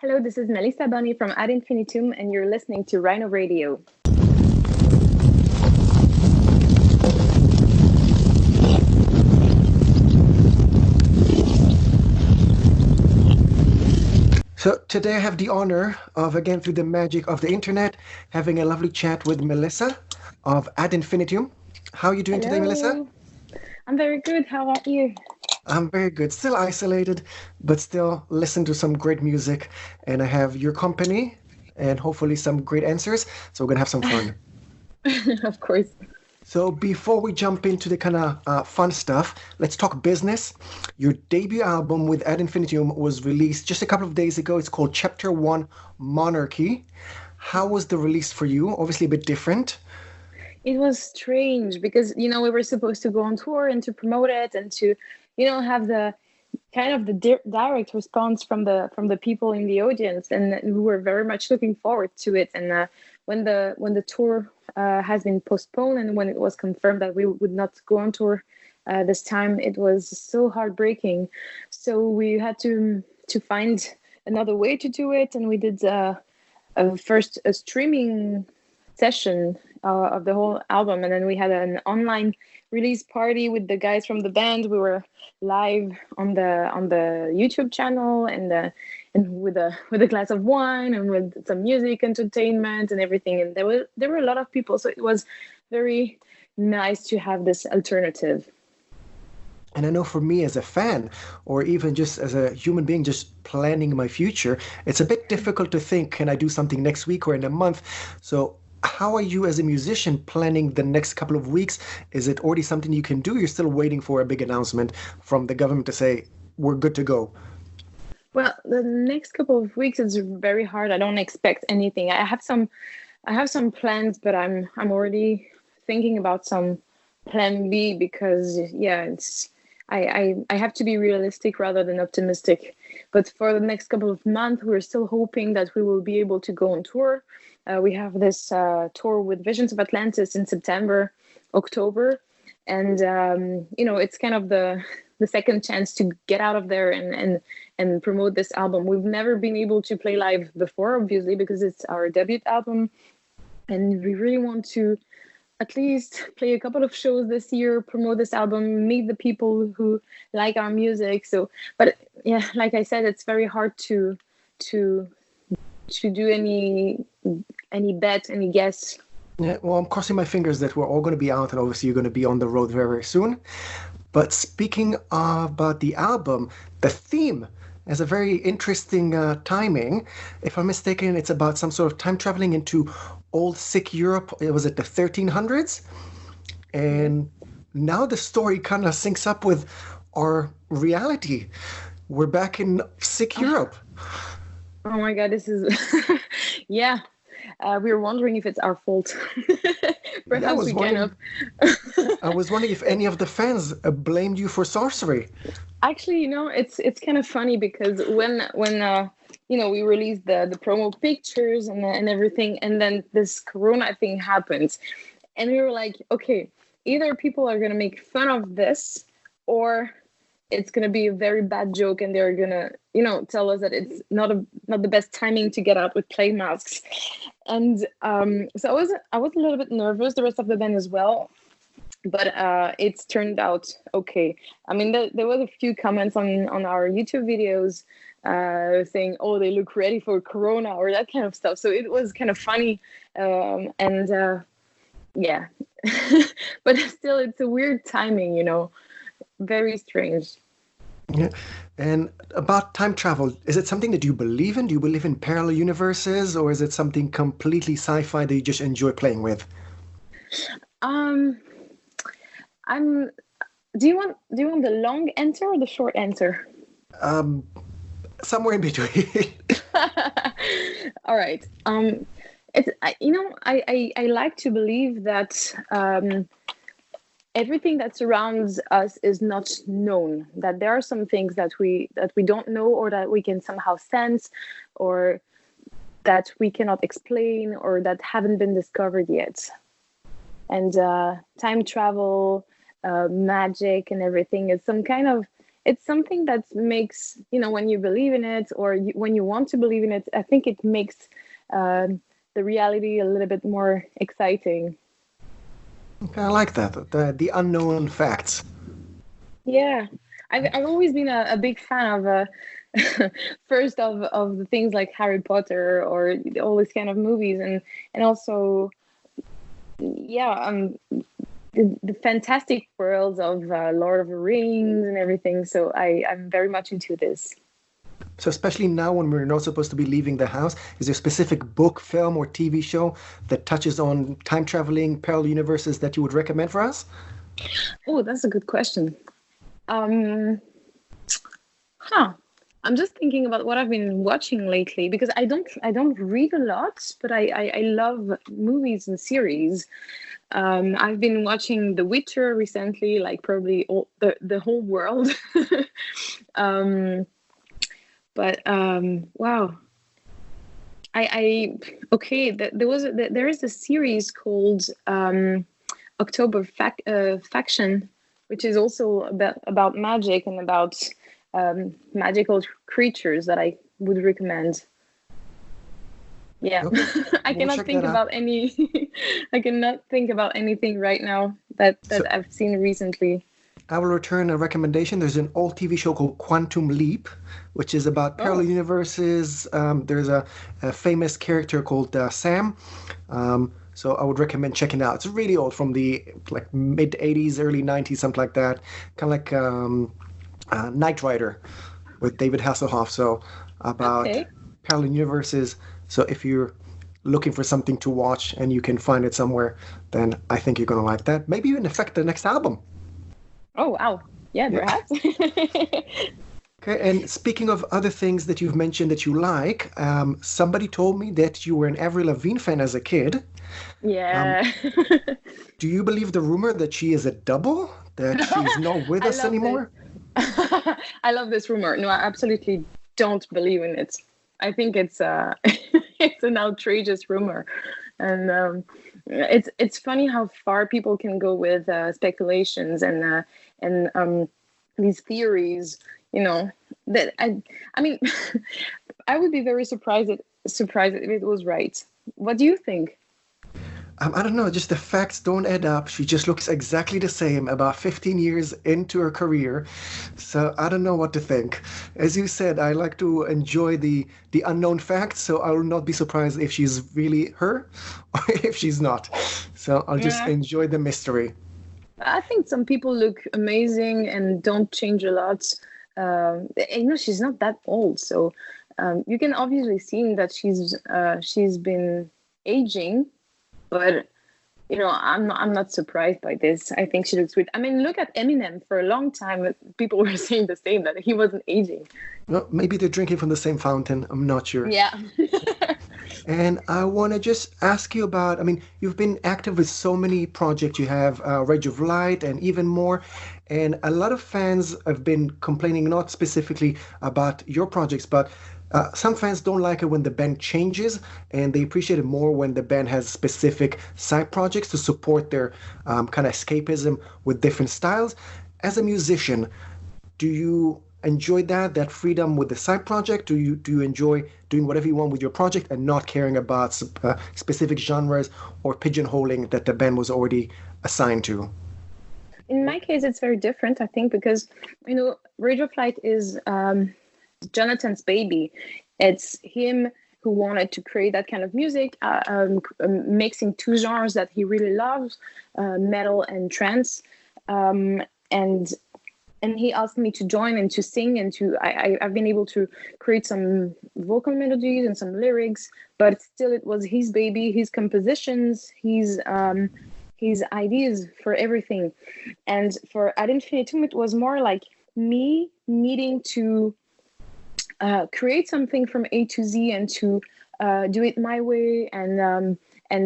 Hello, this is Melissa Bonny from Ad Infinitum, and you're listening to Rhino Radio. So today I have the honor of, again, through the magic of the internet, having a lovely chat with Melissa of Ad Infinitum. How are you doing today, Melissa? Hello. I'm very good. How about you? I'm very good. Still isolated, but still listen to some great music. And I have your company and hopefully some great answers. So we're going to have some fun. Of course. So before we jump into the kind of fun stuff, let's talk business. Your debut album with Ad Infinitum was released just a couple of days ago. It's called Chapter 1 Monarchy. How was the release for you? Obviously a bit different. It was strange because, we were supposed to go on tour and to promote it and to, have the kind of the direct response from the people in the audience. And we were very much looking forward to it. And when the tour has been postponed and when it was confirmed that we would not go on tour this time, it was so heartbreaking. So we had to find another way to do it, and we did first a streaming session of the whole album, and then we had an online release party with the guys from the band. We were live on the YouTube channel and with a glass of wine and with some music entertainment and everything, and there were a lot of people, so it was very nice to have this alternative. And I know for me as a fan, or even just as a human being just planning my future, it's a bit difficult to think, can I do something next week or in a month? So how are you as a musician planning the next couple of weeks? Is it already something you can do? You're still waiting for a big announcement from the government to say, we're good to go? Well, the next couple of weeks is very hard. I don't expect anything. I have some plans, but I'm already thinking about some plan B because I have to be realistic rather than optimistic. But for the next couple of months, we're still hoping that we will be able to go on tour. We have this tour with Visions of Atlantis in September, October. And, it's kind of the second chance to get out of there and promote this album. We've never been able to play live before, obviously, because it's our debut album. And we really want to at least play a couple of shows this year, promote this album, meet the people who like our music. So, but yeah, like I said, it's very hard to do any bet, any guess. Yeah, well, I'm crossing my fingers that we're all going to be out, and obviously you're going to be on the road very, very soon. But speaking about the album, the theme has a very interesting timing. If I'm mistaken, it's about some sort of time traveling into old sick Europe. Was it the 1300s? And now the story kind of syncs up with our reality. We're back in sick Europe. Oh my God, this is... yeah. We were wondering if it's our fault. Perhaps we kind of... I was wondering if any of the fans blamed you for sorcery. Actually, it's kind of funny because when we released the promo pictures and everything, and then this Corona thing happened, and we were like, okay, either people are gonna make fun of this, or it's gonna be a very bad joke, and they're gonna tell us that it's not the best timing to get out with play masks. And so I was a little bit nervous, the rest of the band as well. But it's turned out okay. I mean, there was a few comments on our YouTube videos saying, "Oh, they look ready for Corona" or that kind of stuff. So it was kind of funny, yeah. But still, it's a weird timing, very strange. Yeah. And about time travel, is it something that you believe in? Do you believe in parallel universes, or is it something completely sci-fi that you just enjoy playing with? Do you want the long answer or the short answer? Somewhere in between. All right. I like to believe that everything that surrounds us is not known. That there are some things that we don't know, or that we can somehow sense, or that we cannot explain, or that haven't been discovered yet. And time travel, magic, and everything is some kind of it's something that makes, when you believe in it, or when you want to believe in it, I think it makes the reality a little bit more exciting. Okay, I like that. The unknown facts. Yeah, I've always been a big fan of first of the things like Harry Potter or all these kind of movies, and also, yeah, the fantastic worlds of Lord of the Rings and everything. So I'm very much into this. So especially now when we're not supposed to be leaving the house, is there a specific book, film, or TV show that touches on time traveling, parallel universes that you would recommend for us? Oh, that's a good question. Huh. I'm just thinking about what I've been watching lately, because I don't read a lot, but I love movies and series. I've been watching The Witcher recently, like probably the whole world. But wow, I okay. There is a series called Faction, which is also about magic and about magical creatures that I would recommend. Yeah, Okay. I We'll cannot check think that out. about any. I cannot think about anything right now that So I've seen recently. I will return a recommendation. There's an old TV show called Quantum Leap, which is about parallel Oh, universes. There's a famous character called Sam. So I would recommend checking it out. It's really old, from the like mid 80s, early 90s, something like that. Kind of like Knight Rider with David Hasselhoff. So about okay. parallel universes. So if you're looking for something to watch and you can find it somewhere, then I think you're going to like that. Maybe even affect the next album. Oh, wow. Yeah, Yeah. perhaps. Okay, and speaking of other things that you've mentioned that you like, somebody told me that you were an Avril Lavigne fan as a kid. Um, Yeah. do you believe the rumor that she is a double, that she's not with I us love this. anymore? I love this rumor. No, I absolutely don't believe in it. I think it's it's an outrageous rumor, and it's funny how far people can go with speculations and these theories. That I mean, I would be very surprised if it was right. What do you think? I don't know, just the facts don't add up. She just looks exactly the same about 15 years into her career. So I don't know what to think. As you said, I like to enjoy the unknown facts, so I will not be surprised if she's really her or if she's not. So I'll just Yeah. enjoy the mystery. I think some people look amazing and don't change a lot. She's not that old, so you can obviously see that she's been aging, but I'm not surprised by this. I think she looks great. I mean, look at Eminem. For a long time, people were saying the same, that he wasn't aging. Well, maybe they're drinking from the same fountain. I'm not sure. Yeah. And I want to just ask you about, I mean, you've been active with so many projects. You have Rage of Light and even more. And a lot of fans have been complaining, not specifically about your projects, but some fans don't like it when the band changes, and they appreciate it more when the band has specific side projects to support their kind of escapism with different styles. As a musician, do you enjoy that freedom with the side project? Do you enjoy doing whatever you want with your project and not caring about specific genres or pigeonholing that the band was already assigned to? In my case, it's very different, I think, because Radio Flight is Jonathan's baby. It's him who wanted to create that kind of music, mixing two genres that he really loves, metal and trance, and he asked me to join and to sing, and I've been able to create some vocal melodies and some lyrics, but still it was his baby, his compositions, his ideas for everything. And for Ad Infinitum, it was more like me needing to create something from A to Z, and to do it my way, and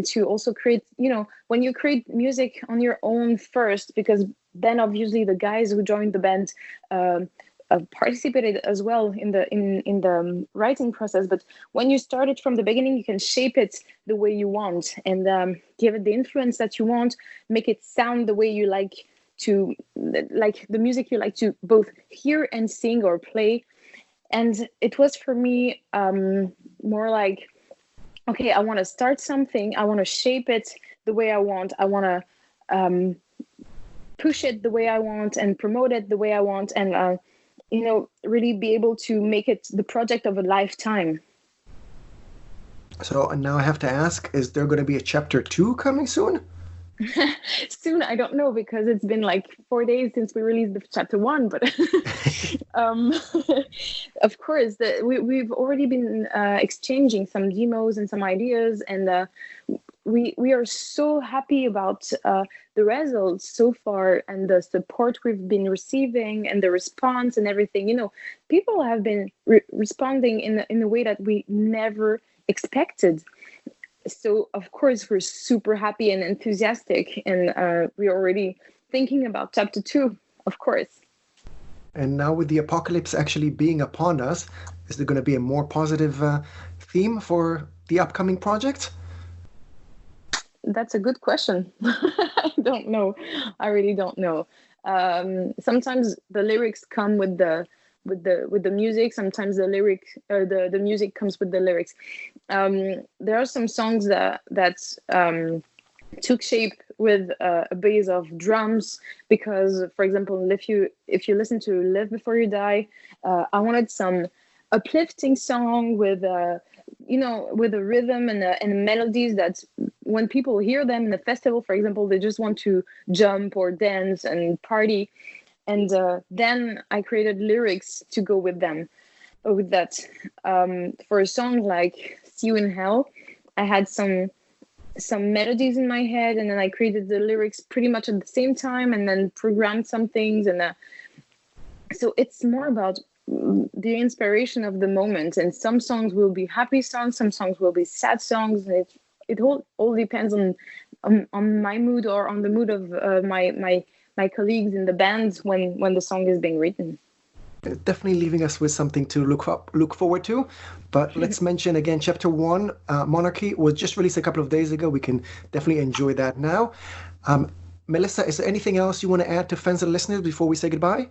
to also create, when you create music on your own first, because then obviously the guys who joined the band participated as well in the writing process. But when you start it from the beginning, you can shape it the way you want, and give it the influence that you want, make it sound the way you like to like the music you like to both hear and sing or play. And it was for me more like, okay, I want to start something, I want to shape it the way I want, I want to push it the way I want and promote it the way I want, and really be able to make it the project of a lifetime. So now I have to ask, is there going to be a chapter 2 coming soon? Soon, I don't know, because it's been like 4 days since we released the chapter 1, but of course we've already been exchanging some demos and some ideas, and we are so happy about the results so far and the support we've been receiving and the response and everything. People have been responding in a way that we never expected. So of course we're super happy and enthusiastic, and we're already thinking about chapter 2, of course. And now with the apocalypse actually being upon us, is there going to be a more positive theme for the upcoming project? That's a good question. I don't know. I really don't know. Sometimes the lyrics come with the music. Sometimes the music comes with the lyrics. There are some songs that took shape with a base of drums, because, for example, if you listen to Live Before You Die, I wanted some uplifting song with a rhythm and melodies that when people hear them in a festival, for example, they just want to jump or dance and party. And then I created lyrics to go with them, with that. For a song like See You in Hell, I had some melodies in my head, and then I created the lyrics pretty much at the same time, and then programmed some things. And so it's more about the inspiration of the moment. And some songs will be happy songs, some songs will be sad songs. And it all depends on my mood, or on the mood of my colleagues in the band when the song is being written. Definitely leaving us with something to look forward to. But let's mention again, chapter 1, Monarchy, was just released a couple of days ago. We can definitely enjoy that now. Melissa, is there anything else you want to add to fans and listeners before we say goodbye?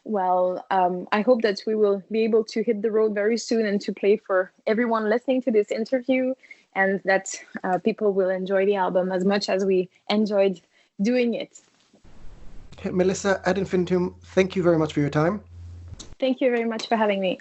Well, I hope that we will be able to hit the road very soon and to play for everyone listening to this interview, and that people will enjoy the album as much as we enjoyed doing it. Melissa, Ad Infinitum, thank you very much for your time. Thank you very much for having me.